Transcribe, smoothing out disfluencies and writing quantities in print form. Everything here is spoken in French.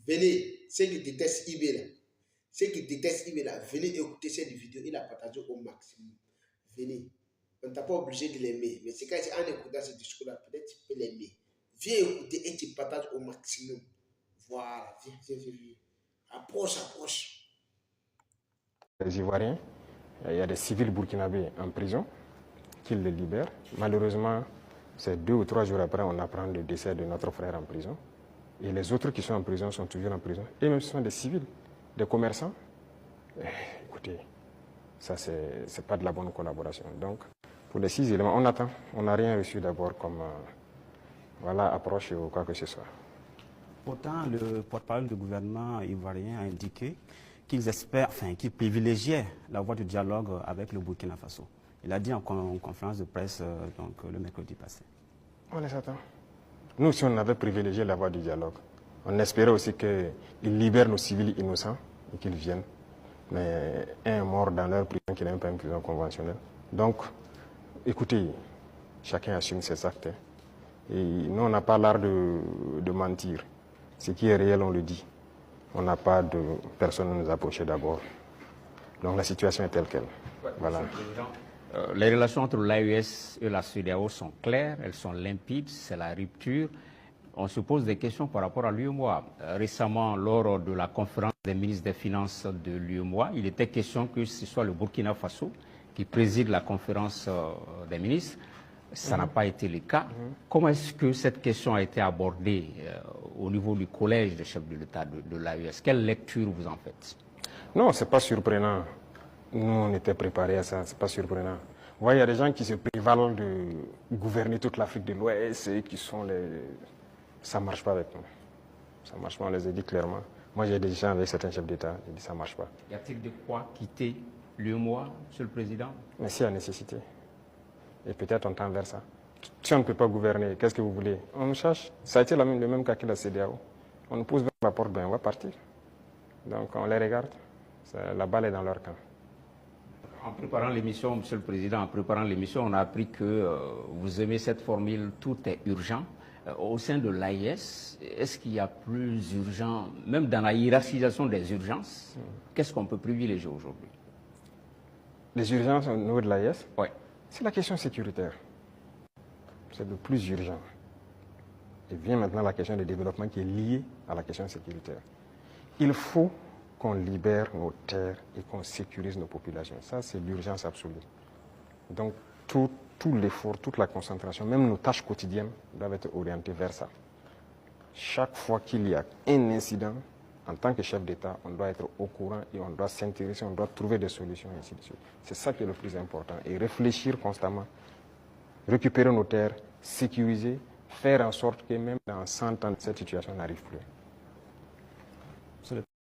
Venez, ceux qui détestent IB là, venez écouter cette vidéo, il a partagé au maximum. Venez. On ne t'a pas obligé de l'aimer, mais c'est quand en écoutant ce discours-là, peut-être tu peux l'aimer. Viens écouter et tu partages au maximum. Voilà, viens. Approche. Les Ivoiriens, il y a des civils burkinabés en prison qui les libèrent. Malheureusement, c'est 2 ou 3 jours après, on apprend le décès de notre frère en prison. Et les autres qui sont en prison sont toujours en prison. Et même ce sont des civils, des commerçants. Écoutez, ça, c'est pas de la bonne collaboration. Donc, pour les 6 éléments, on attend. On n'a rien reçu d'abord comme approche ou quoi que ce soit. Pourtant, le porte-parole du gouvernement ivoirien a indiqué qu'ils espèrent, qu'ils privilégiaient la voie du dialogue avec le Burkina Faso. Il a dit en conférence de presse le mercredi passé. On les attend. Nous, si on avait privilégié la voie du dialogue, on espérait aussi qu'ils libèrent nos civils innocents et qu'ils viennent. Mais un est mort dans leur prison qui n'est même pas une prison conventionnelle. Donc, écoutez, chacun assume ses actes. Et nous, on n'a pas l'art de mentir. Ce qui est réel, on le dit. On n'a pas de personne à nous approcher d'abord. Donc la situation est telle qu'elle. Voilà. Les relations entre l'AES et la CEDEAO sont claires, elles sont limpides, c'est la rupture. On se pose des questions par rapport à l'UEMOA. Récemment, lors de la conférence des ministres des Finances de l'UEMOA, il était question que ce soit le Burkina Faso qui préside la conférence des ministres. Ça n'a pas été le cas. Comment est-ce que cette question a été abordée au niveau du collège des chefs de l'État de l'AES? Quelle lecture vous en faites? Non, ce n'est pas surprenant. Nous, on était préparés à ça, ce n'est pas surprenant. Vous voyez, il y a des gens qui se prévalent de gouverner toute l'Afrique de l'Ouest et qui sont les... Ça ne marche pas avec nous. Ça ne marche pas, on les a dit clairement. Moi, j'ai des gens avec certains chefs d'État, j'ai dit ça ne marche pas. Y a-t-il de quoi quitter l'UEMOA, Monsieur le Président? Mais s'il y a nécessité. Et peut-être on tend vers ça. Si on ne peut pas gouverner, qu'est-ce que vous voulez? On nous cherche. Ça a été le même cas que la CEDEAO. On nous pousse vers la porte, ben on va partir. Donc on les regarde. La balle est dans leur camp. En préparant l'émission, Monsieur le Président, on a appris que vous aimez cette formule « tout est urgent ». Au sein de l'AIS, est-ce qu'il y a plus urgent, même dans la hiérarchisation des urgences, qu'est-ce qu'on peut privilégier aujourd'hui? Les urgences au niveau de l'AIS? Oui. C'est la question sécuritaire. C'est le plus urgent. Et vient maintenant la question du développement qui est liée à la question sécuritaire. Il faut qu'on libère nos terres et qu'on sécurise nos populations. Ça, c'est l'urgence absolue. Donc, tout l'effort, toute la concentration, même nos tâches quotidiennes doivent être orientées vers ça. Chaque fois qu'il y a un incident, en tant que chef d'État, on doit être au courant et on doit s'intéresser, on doit trouver des solutions, et ainsi de suite. C'est ça qui est le plus important. Et réfléchir constamment, récupérer nos terres, sécuriser, faire en sorte que même dans 100 ans, cette situation n'arrive plus.